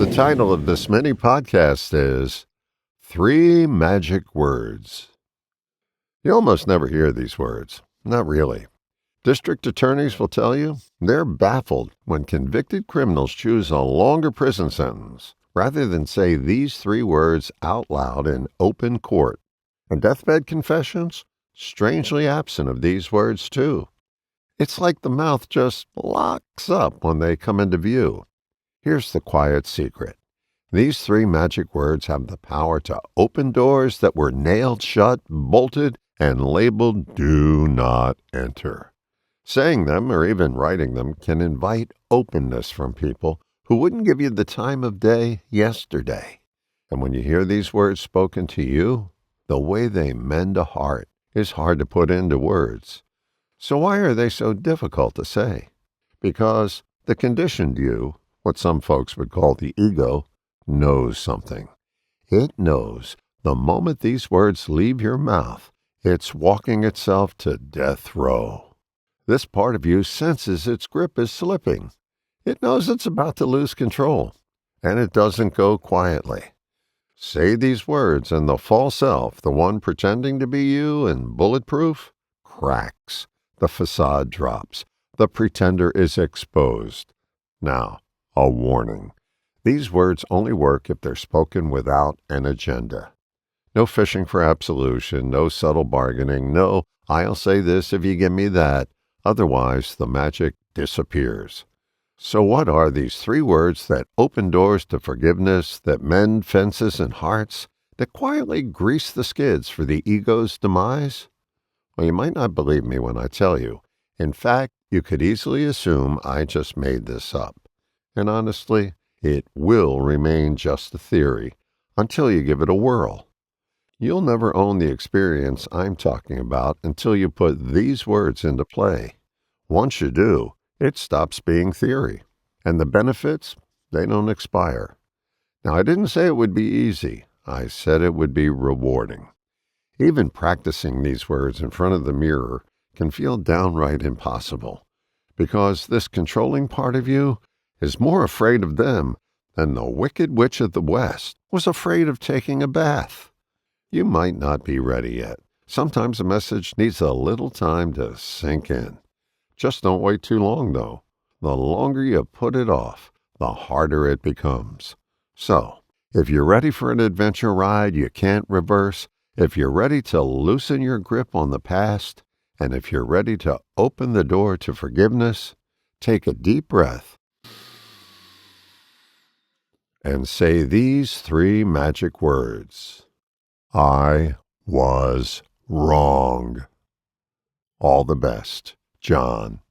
The title of this mini podcast is Three Magic Words. You almost never hear these words. Not really. District attorneys will tell you they're baffled when convicted criminals choose a longer prison sentence rather than say these three words out loud in open court. And deathbed confessions, strangely absent of these words too. It's like the mouth just locks up when they come into view. Here's the quiet secret. These three magic words have the power to open doors that were nailed shut, bolted, and labeled "Do Not Enter." Saying them or even writing them can invite openness from people who wouldn't give you the time of day yesterday. And when you hear these words spoken to you, the way they mend a heart is hard to put into words. So why are they so difficult to say? Because the conditioned you, what some folks would call the ego, knows something. It knows the moment these words leave your mouth, it's walking itself to death row. This part of you senses its grip is slipping. It knows it's about to lose control, and it doesn't go quietly. Say these words, and the false self, the one pretending to be you and bulletproof, cracks. The facade drops. The pretender is exposed. Now, a warning. These words only work if they're spoken without an agenda. No fishing for absolution, no subtle bargaining, no, I'll say this if you give me that. Otherwise, the magic disappears. So what are these three words that open doors to forgiveness, that mend fences and hearts, that quietly grease the skids for the ego's demise? Well, you might not believe me when I tell you. In fact, you could easily assume I just made this up. And honestly, it will remain just a theory until you give it a whirl. You'll never own the experience I'm talking about until you put these words into play. Once you do, it stops being theory. And the benefits, they don't expire. Now, I didn't say it would be easy. I said it would be rewarding. Even practicing these words in front of the mirror can feel downright impossible, because this controlling part of you is more afraid of them than the Wicked Witch of the West was afraid of taking a bath. You might not be ready yet. Sometimes a message needs a little time to sink in. Just don't wait too long, though. The longer you put it off, the harder it becomes. So, if you're ready for an adventure ride you can't reverse, if you're ready to loosen your grip on the past, and if you're ready to open the door to forgiveness, take a deep breath and say these three magic words. I was wrong. All the best, John.